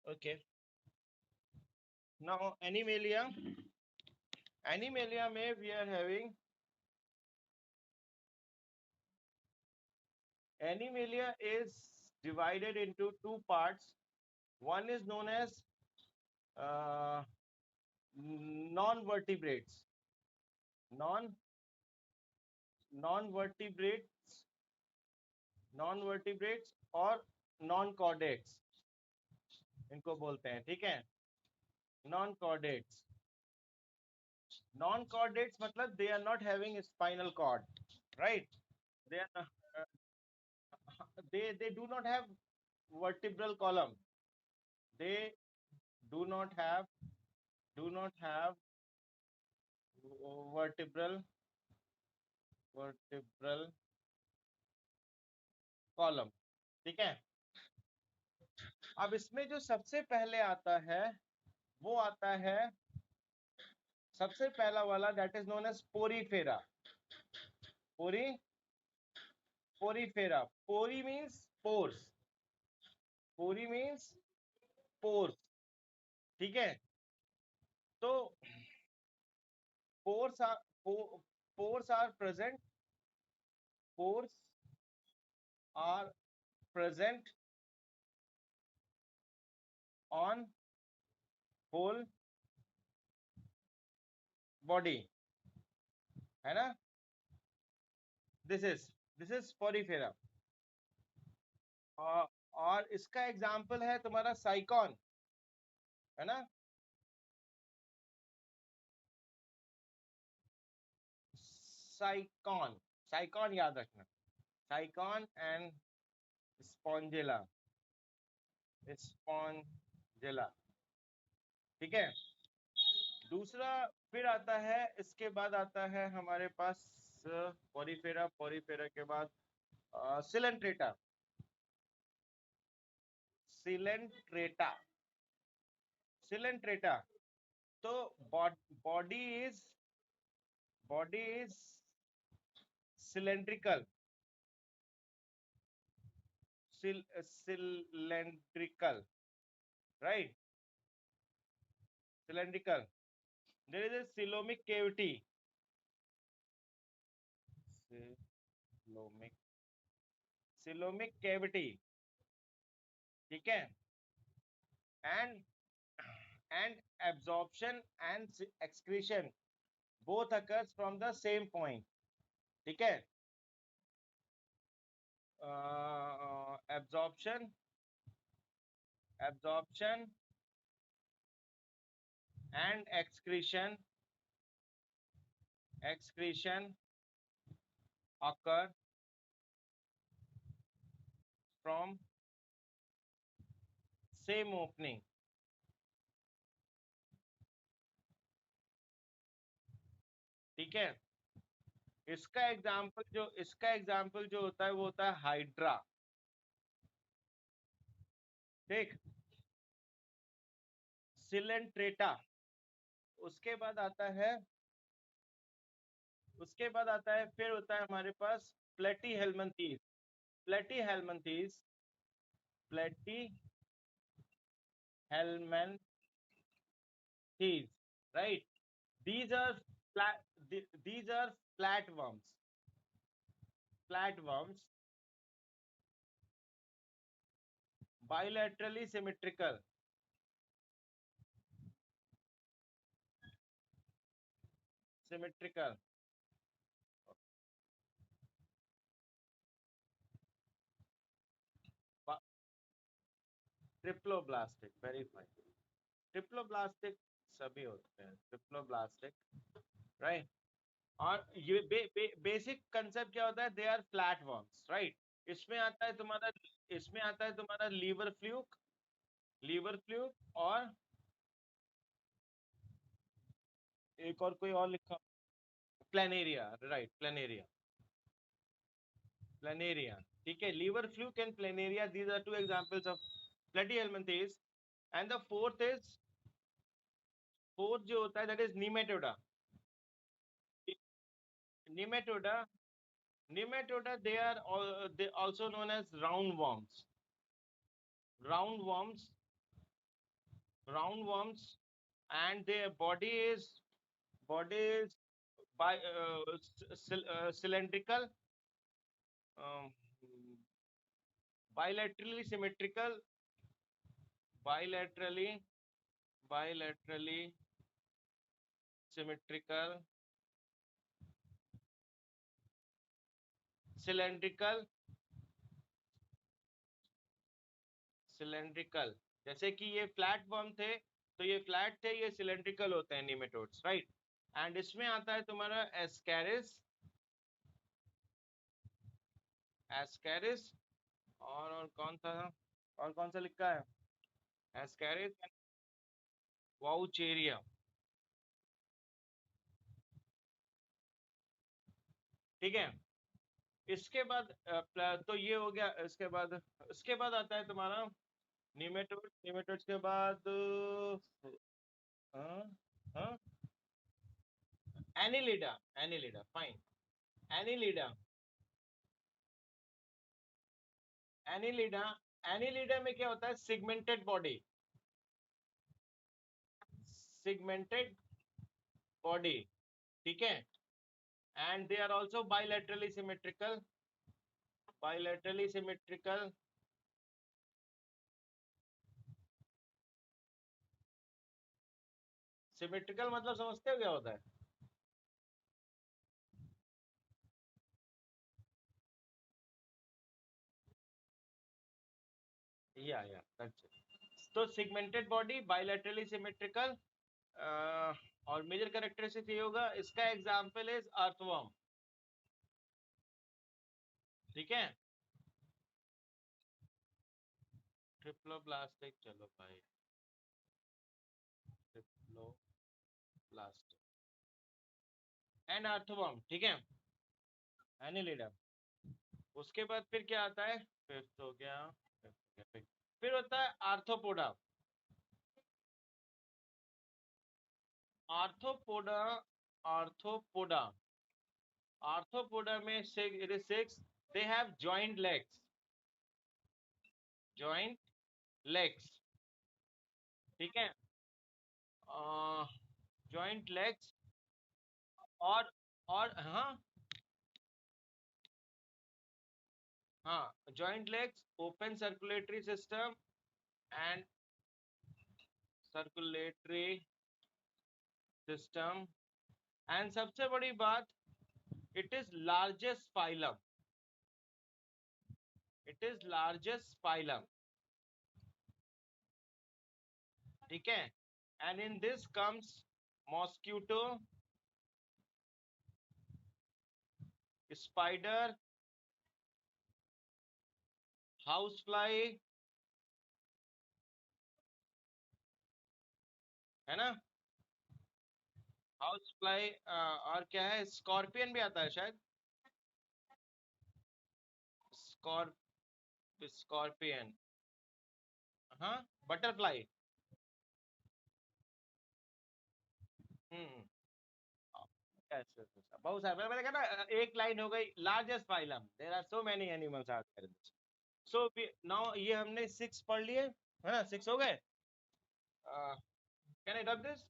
Okay. Now Animalia में we are having Animalia is divided into two parts. One is known as non-vertebrates. Non-vertebrates और non-chordates इनको बोलते हैं, ठीक है. Non-chordates मतलब they are not having a spinal cord, right? They are they do not have vertebral column. They do not have vertebral column, ठीक है. अब इसमें जो सबसे पहले आता है वो आता है सबसे पहला वाला, that is known as porifera. Porifera. Pori means pores. Pori means pores, ठीक है. तो pores are present. Pores are present on whole body, है ना. This is porifera. और इसका एग्जाम्पल है तुम्हारा साइकॉन, है ना. साइकॉन याद रखना. साइकॉन एंड स्पॉन्जिला. ठीक है. दूसरा फिर आता है, इसके बाद आता है हमारे पास पोरीफेरा के बाद सिलेंट्रेटा. तो body is cylindrical. Right? Cylindrical. There is a coelomic cavity. Coelomic cavity, ठीक है. And absorption and excretion both occurs from the same point, ठीक है. Absorption and excretion occur from same opening, ठीक है. इसका एग्जाम्पल जो होता है वो होता है हाइड्रा, ठीक. सिलेंट्रेटा. उसके बाद आता है फिर होता है हमारे पास Platyhelminthes. Platyhelminthes right. These are flatworms. Bilaterally symmetrical. Triploblastic, very fine. Triploblastic सभी होते हैं ट्रिप्लोब्लास्टिक, राइट. और ये बेसिक कंसेप्ट क्या होता है, they are flat worms, right. इसमें आता है तुम्हारा लीवर फ्लूक और एक और कोई और लिखा, प्लेनेरिया, राइट. प्लेनेरिया, ठीक है. Liver fluke and planaria, these are two examples of platyhelminthes. And the fourth जो होता है that is nematoda. Nematoda, they are they also known as roundworms. roundworms, and their body is cylindrical, um, bilaterally symmetrical, bilaterally bilaterally symmetrical, cylindrical, cylindrical. जैसे कि ये flat worm थे, तो ये flat थे, ये सिलेंड्रिकल होते हैं निमेटोड्स, राइट. एंड इसमें आता है तुम्हारा एस्कैरिस, एस्कैरिस, और कौन सा, और कौन सा लिखा है, एस्कैरिस एंड वाउचेरिया. ठीक है. इसके बाद तो ये हो गया. इसके बाद आता है तुम्हारा निमेटोड. निमेटोड्स के बाद Annelida. Annelida, fine. Annelida. Annelida. Annelida में क्या होता है, सिगमेंटेड बॉडी, सिगमेंटेड बॉडी. ठीक है. And they are also bilaterally symmetrical, bilaterally symmetrical. Symmetrical मतलब समझते हो क्या होता है? या दैट्स इट. तो सिगमेंटेड बॉडी, बाइलेटरली सिमेट्रिकल, और मेजर कैरेक्टरिस्टिक ये होगा. इसका एग्जांपल इज अर्थवर्म. ठीक है. ट्रिप्लोब्लास्टिक, चलो भाई, ट्रिप्लोब्लास्टिक एंड अर्थवर्म. ठीक है. एनिलिडा. उसके बाद फिर क्या आता है, फिफ्थ हो गया, फिर होता है आर्थ्रोपोडा. आर्थ्रोपोडा. आर्थ्रोपोडा. आर्थ्रोपोडा में it is six. They have joint legs. Joint legs. ठीक है. जॉइंट लेग्स, और हाँ, joint legs, open circulatory system and circulatory system. And सबसे बड़ी बात, it is largest phylum. It is largest phylum. ठीक है. And in this comes mosquito, spider, house fly, है ना, हाउस फ्लाई. और क्या है, स्कॉर्पियन भी आता है शायद, स्कॉर्पियन. हाँ, बटरफ्लाई. हम्म. बहुत सारे, मैंने कहा ना, एक लाइन हो गई, largest phylum. There are so many animals out there. So now ये हमने 6 पढ़ लिए, है ना, 6 हो गए. Can I dub this?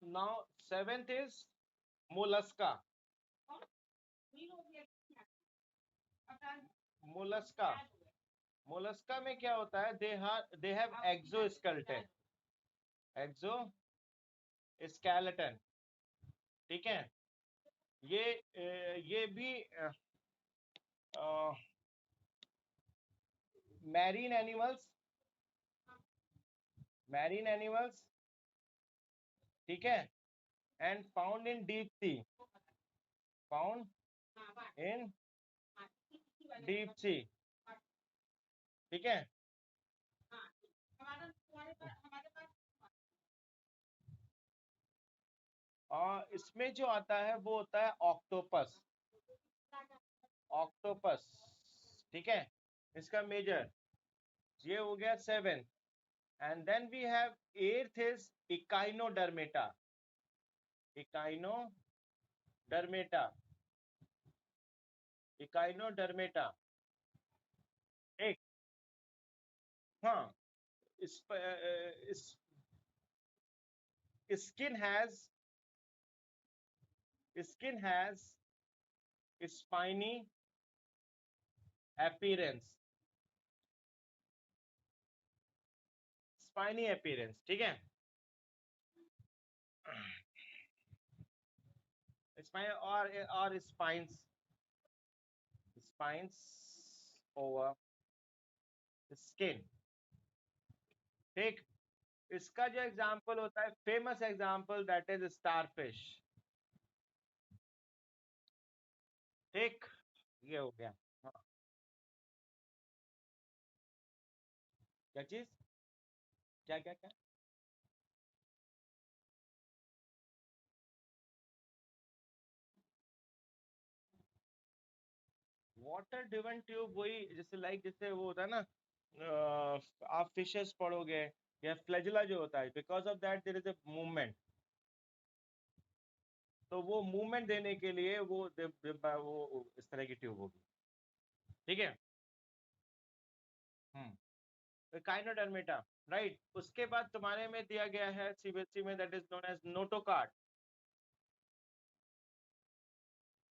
Now 7th is Mollusca. Mollusca. Mollusca में क्या होता है, दे हैव एक्सोस्केलेटन. एक्सोस्केलेटन. ठीक है. ये भी मैरीन एनिमल्स, मैरीन एनिमल्स. ठीक है. And found in deep sea, found in deep sea. ठीक है. और इसमें जो आता है वो होता है ऑक्टोपस। ऑक्टोपस, ठीक है, इसका मेजर ये हो गया 7th। And then we have 8th is echinodermata. Echinodermata, echinodermata, एक, हाँ, इस skin has spiny appearance, spiny appearance, ठीक है। spine or spines over skin, ठीक। इसका जो एग्जाम्पल होता है, famous example, that is starfish, ठीक। ये हो गया। हाँ, क्या चीज, क्या क्या क्या? वाटर ड्रिवन ट्यूब, वही जैसे लाइक जैसे वो होता है ना, आप फिशेस पढ़ोगे या फ्लैजुला जो होता है, because of that there is a movement, तो वो मूवमेंट देने के लिए वो इस तरह की ट्यूब होगी, ठीक है। Echinodermata, right. उसके बाद तुम्हारे में दिया गया है सीबीएसई में, that is known as notochord,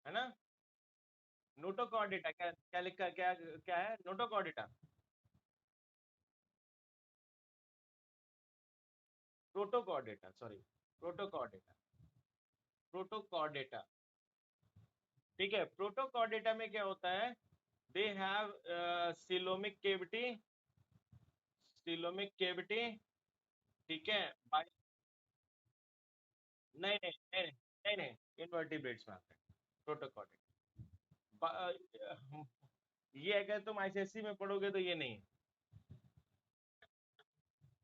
है ना। नोटोकॉर्डेटा, क्या क्या लिखा, क्या क्या है notochordata? Protochordata, sorry, protochordata, protochordata, ठीक है। प्रोटोकॉर्डेटा में क्या होता है, they have coelomic cavity, coelomic cavity, ठीक है। नहीं नहीं नहीं नहीं नहीं, इनवर्टिब्रेट्स में आते हैं प्रोटोकॉर्डेटा। ये अगर तुम आईसीएससी में पढ़ोगे तो ये नहीं है,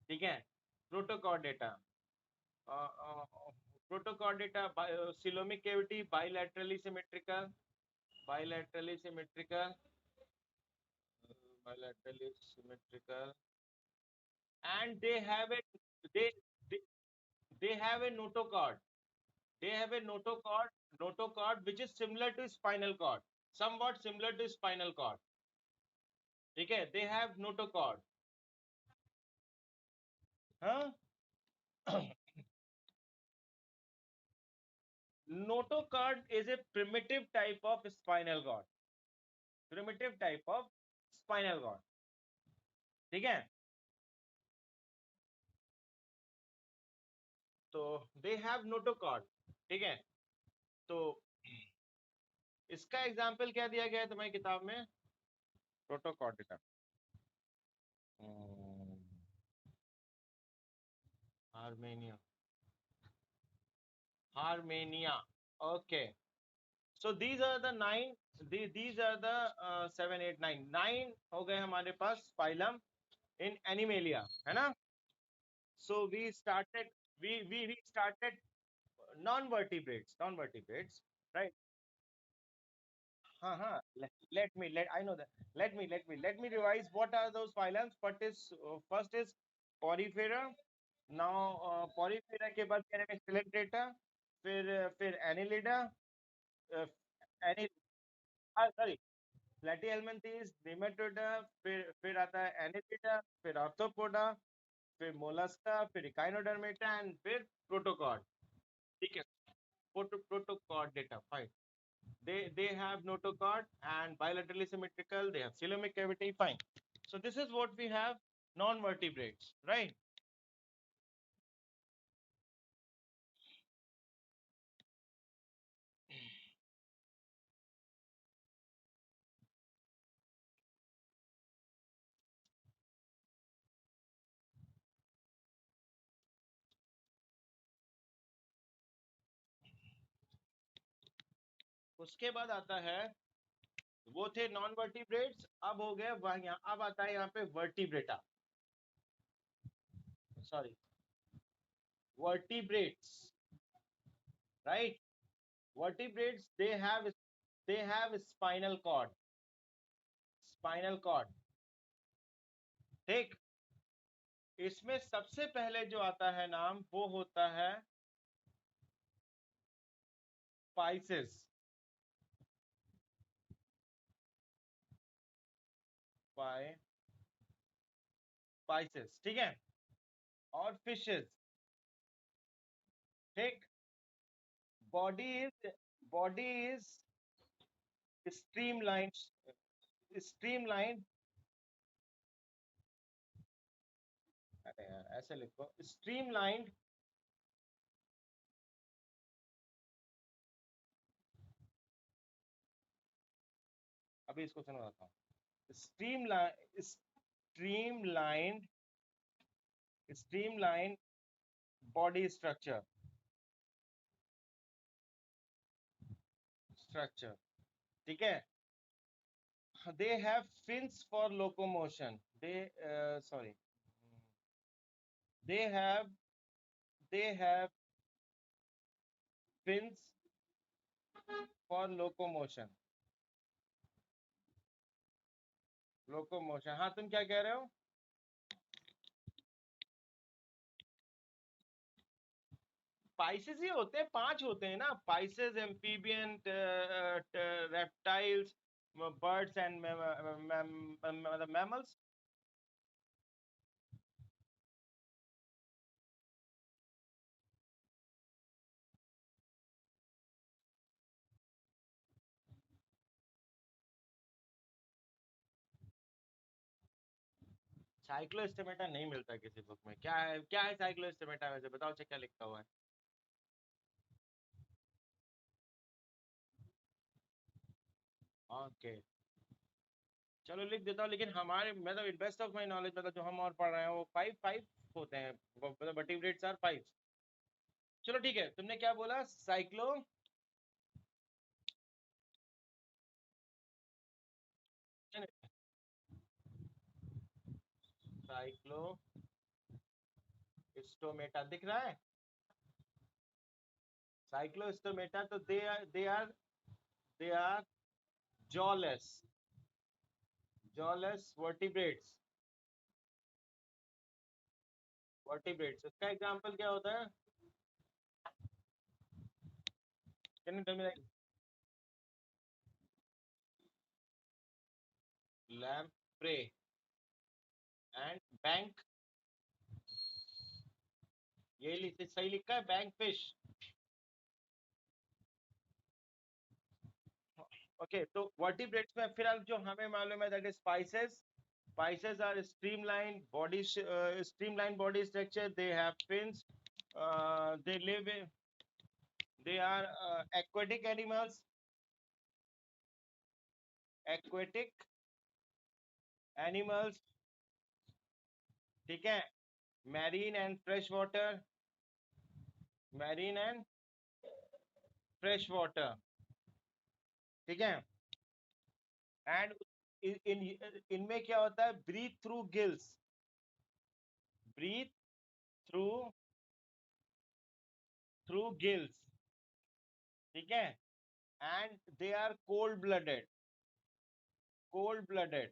ठीक है। Protochordata, Protochordata, coelomic cavity, bilaterally symmetrical, bilaterally symmetrical, bilaterally symmetrical, and they they, they have a notochord. They have a notochord which is similar to spinal cord, somewhat similar to spinal cord, ठीक है। They have notochord, हाँ। Notochord is a primitive type of spinal cord, primitive type of spinal cord, ठीक है। तो they have notochord, ठीक है। तो इसका एग्जाम्पल क्या दिया गया है तुम्हारी किताब में, प्रोटोकॉर्डिटा, हार्मेनिया, हार्मेनिया, okay. So these are the 9, these are the 7 8 9 9 हो गए हमारे पास फाइलम इन एनिमेलिया, है ना। So we started non vertebrates, non vertebrates, right. हाँ, let I know that, let me revise what are those phylums. First is porifera, now porifera के बाद क्या है, Coelenterata, फिर Annelida, any, sorry, Platyhelminthes, Nematoda, फिर आता है Annelida, फिर Arthropoda, फिर Mollusca, फिर Echinodermata and फिर Protocod, ठीक है। Protocordata, fine. They have notochord and bilaterally symmetrical, they have coelomic cavity, fine. So this is what we have, non-vertebrates, right? उसके बाद आता है, वो थे नॉन वर्टिब्रेट्स, अब हो गया यहाँ, अब आता है यहाँ पे vertebrata, sorry, vertebrates, right? Vertebrates, they have spinal cord. Spinal cord, ठीक। इसमें सबसे पहले जो आता है नाम वो होता है स्पाइसेस। स्पाइसेस, ठीक है। और फिशेस, ठीक। Body is streamline. स्ट्रीमलाइन, अरे यार ऐसे लिखो, स्ट्रीमलाइंड। अभी इसको समझाता हूँ। स्ट्रीमलाइंड स्ट्रीमलाइन बॉडी स्ट्रक्चर, ठीक है। They have fins for locomotion, they sorry, they have fins for locomotion. हाँ, तुम क्या कह रहे हो? स्पाइसेस ही होते हैं, 5 होते हैं ना, spices, amphibian, reptiles, birds and mammals. Cyclostomata नहीं मिलता किसी बुक में। क्या है साइक्लोस्टोमेटा में से बताओ, क्या लिखा हुआ है? ओके, चलो लिख देता हूँ, लेकिन हमारे मतलब बेस्ट ऑफ माई नॉलेज, मतलब जो हम और पढ़ रहे हैं वो फाइव फाइव होते हैं, मतलब वर्टिब्रेट्स आर 5। चलो ठीक है, तुमने क्या बोला? साइक्लोस्टोमेटा दिख रहा है? साइक्लोस्टोमेटा, तो दे आर जॉलेस वर्टिब्रेट्स। इसका एग्जांपल क्या होता है? Can you tell me? Lamprey and bank, ये सही लिखा है, बैंक फिश। ओके, तो वर्टिब्रेट्स में फिलहाल जो हमें मालूम है, that is spices. Spices are streamlined body structure. They have fins. They live in. They are aquatic animals. Aquatic animals, ठीक है। Marine and fresh water. Marine and fresh water, ठीक है। And इनमें क्या होता है? Breathe through gills. Breathe through gills, ठीक है। And they are cold-blooded. Cold-blooded.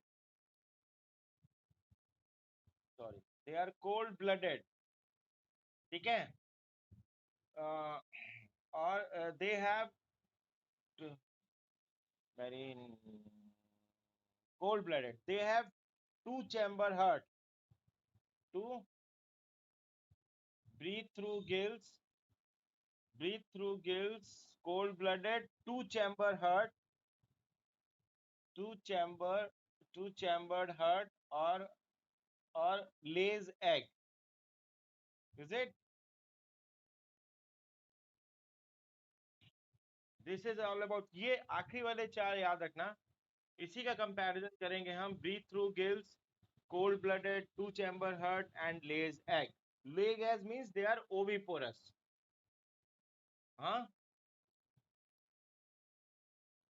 Sorry, they are cold-blooded, ठीक है। और they have marine cold-blooded. They have two-chamber heart to breathe through gills, cold-blooded, two-chamber heart, two-chamber, two-chambered heart, or lays egg. Is it? This is all about, ये आखिरी वाले 4 याद रखना। इसी का कंपैरिजन करेंगे हम। Breathe through gills, cold blooded, two chamber heart and lays egg. Lay egg means they are oviparous. हाँ,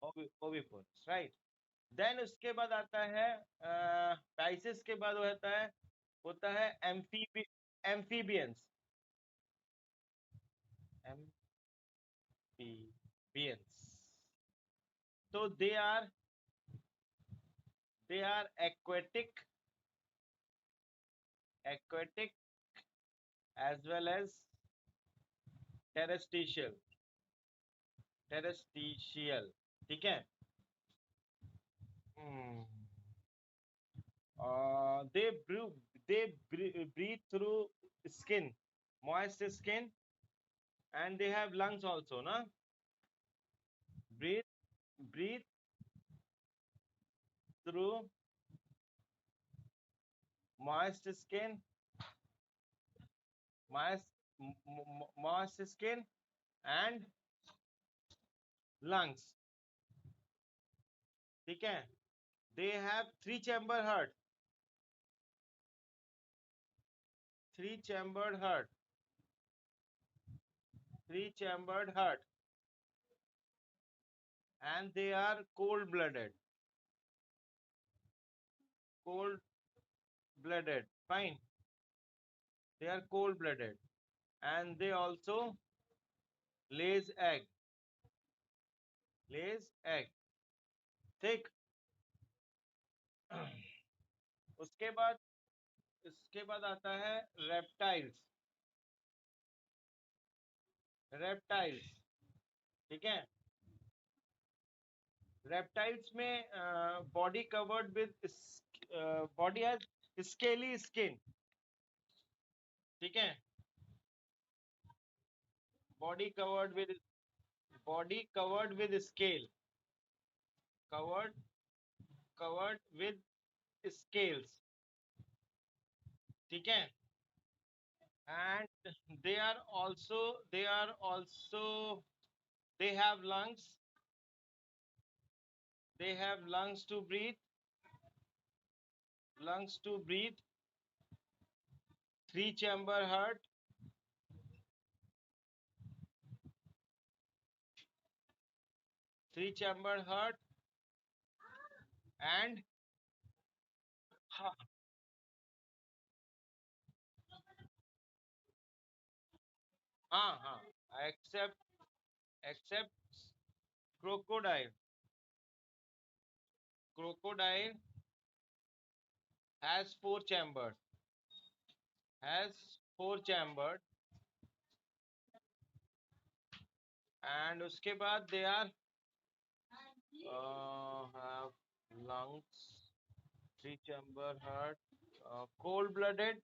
ओविपोरस, राइट। देन उसके बाद आता है पैइसेस के बाद होता है amphibians. amphibians. So they are aquatic as well as terrestrial. terrestrial ठीक है. Hmm. They breathe through skin, moist skin, and they have lungs also, na? Breathe through moist skin, moist moist skin and lungs. ठीक है. They have three chambered heart, and they are cold blooded. Fine. They are cold blooded, and they also lays egg. ठीक. उसके बाद आता है reptiles. ठीक है. Reptiles में body covered with body has scaly skin. ठीक है. Body covered with scale, covered with scales. ठीक है. And they are also they have lungs to breathe, three chamber heart, and हाँ except crocodile has four chambers, and उसके बाद they are have lungs, three chamber heart, cold blooded,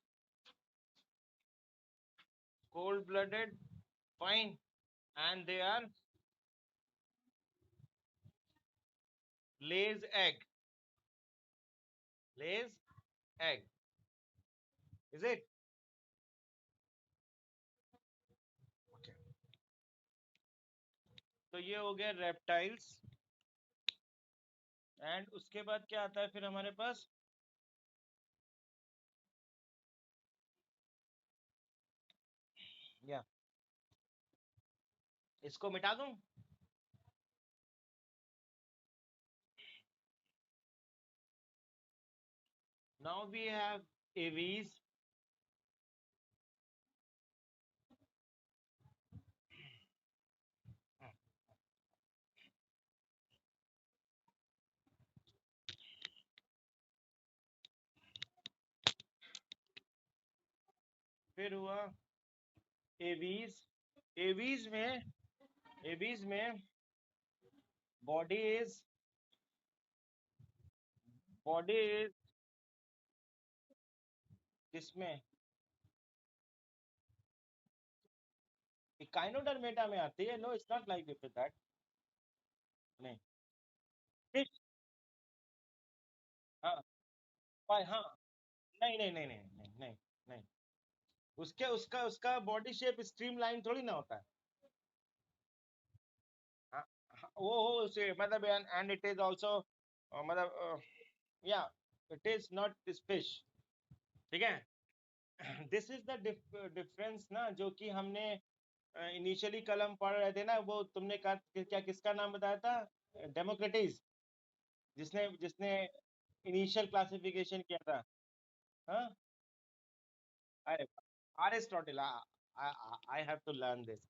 fine, and they are lays egg. Is it okay? तो ये हो गया reptiles. And उसके बाद क्या आता है फिर हमारे पास? या इसको मिटा दूं? Now we have aves. फिर हुआ एवीज. एवीज में बॉडी इज किसमें? काइनोडर्मेटा में आती है. No, it's not like that. नहीं. फिश. हाँ. हाँ. नहीं नहीं नहीं नहीं नहीं नहीं नहीं. उसका बॉडी शेप स्ट्रीमलाइन थोड़ी ना होता है. हाँ, वो हो से मतलब एंड इट इज आल्सो मतलब या इट इज नॉट फिश. ठीक है. दिस इज द डिफरेंस ना, जो कि हमने इनिशियली कल हम पढ़ रहे थे ना. वो तुमने क्या किसका नाम बताया था? डेमोक्रेटिस, जिसने जिसने इनिशियल क्लासिफिकेशन किया था. हाँ. अरे, Aristotle. I have to learn this.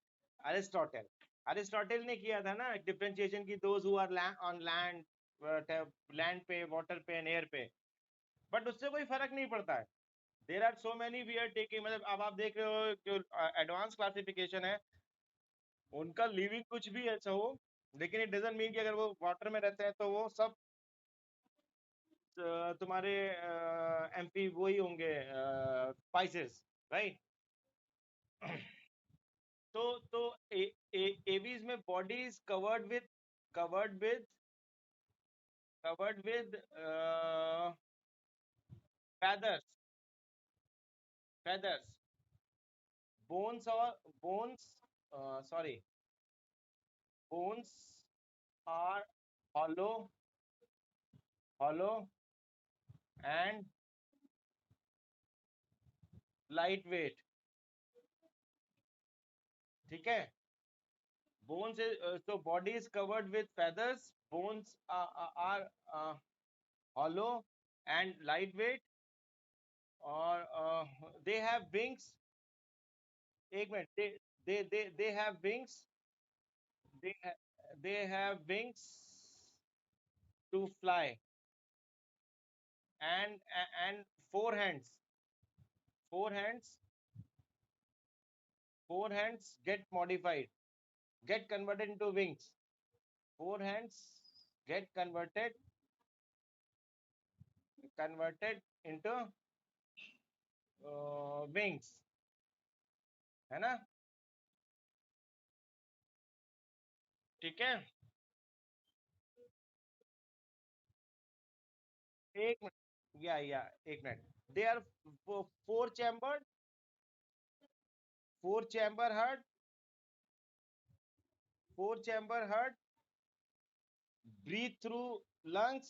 Aristotle, Aristotle ने किया था ना डिफरेंशिएशन की, those who are on land, land पे, वाटर पे एंड एयर पे, बट उससे कोई फर्क नहीं पड़ता है। There are so many we are taking, मतलब अब आप देख रहे हो जो एडवांस क्लासिफिकेशन है उनका लिविंग कुछ भी ऐसा हो, लेकिन इट डजंट मीन कि अगर वो वाटर में रहते हैं तो वो सब तुम्हारे एमपी वही होंगे, स्पाइसेस, राइट। तो एवीज में body is covered with covered with feathers, feathers, bones or bones, sorry, bones are hollow, hollow and lightweight, ठीक है। bones is, so body is covered with feathers, bones are hollow and lightweight, or they have wings, एक minute, they have wings, they ha, they have wings to fly, and four hands, four hands, four hands get modified, get converted into wings, four hands get converted into wings, है ना, ठीक है। एक minute, या एक minute, they are four chambered, four chamber heart, four chamber heart, breathe through lungs,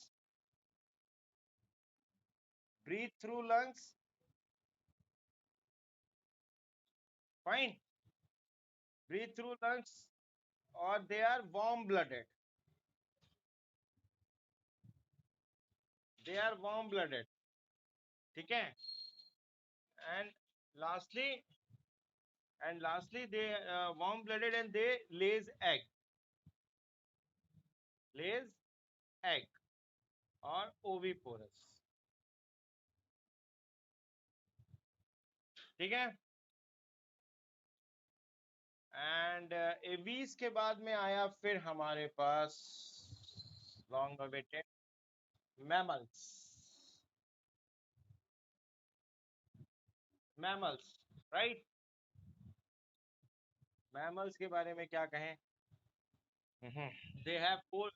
breathe through lungs, fine, breathe through lungs, or they are warm blooded, they are warm blooded, ठीक है। and lastly lastly they warm blooded and they lays egg, lays egg or oviporous, ठीक है। And aves के बाद में आया फिर हमारे पास long awaited mammals, mammals, right. Mammals के बारे में क्या कहें, दे हैव फोर,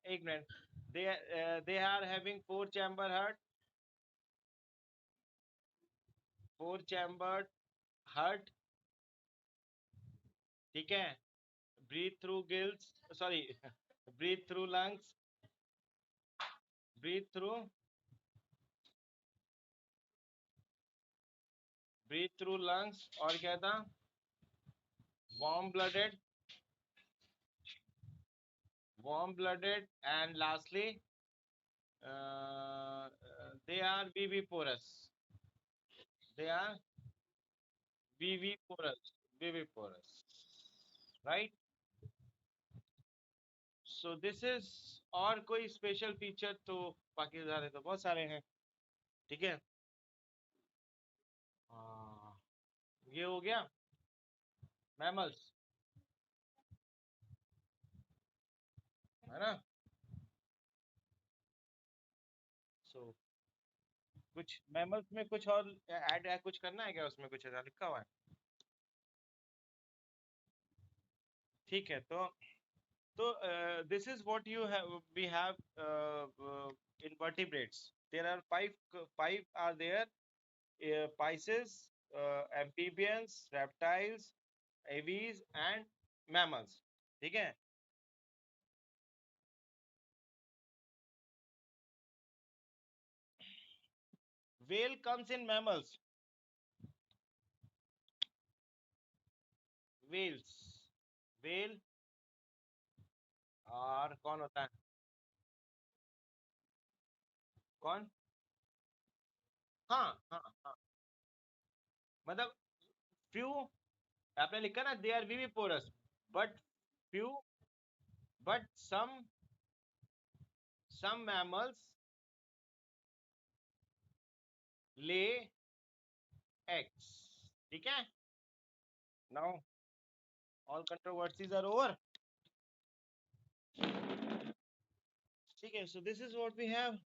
एक minute, they are having four chamber heart, four chambered heart, ठीक है। breathe through gills, sorry, breathe through lungs, breathe through breathe through lungs, और क्या था, warm blooded, warm blooded, and lastly they are viviparous, they are viviparous, viviparous, right। so this is, और कोई special feature तो बाकी सारे तो बहुत सारे हैं, ठीक है। हाँ, ये हो गया मैमल्स, है ना। सो कुछ मैमल्स में कुछ और ऐड कुछ करना है क्या, उसमें कुछ ऐसा लिखा हुआ है, ठीक है। तो this is what you have, we have invertebrates, there are five are there, Pisces, amphibians, reptiles, aves and mammals, ठीक है। whale comes in mammals, whales, whale, और कौन होता है, कौन, हाँ हाँ हाँ, मतलब few आपने लिखा ना they are viviporous, but few, but some mammals lay eggs. ठीक है? Now all controversies are over. ठीक है, so this is what we have.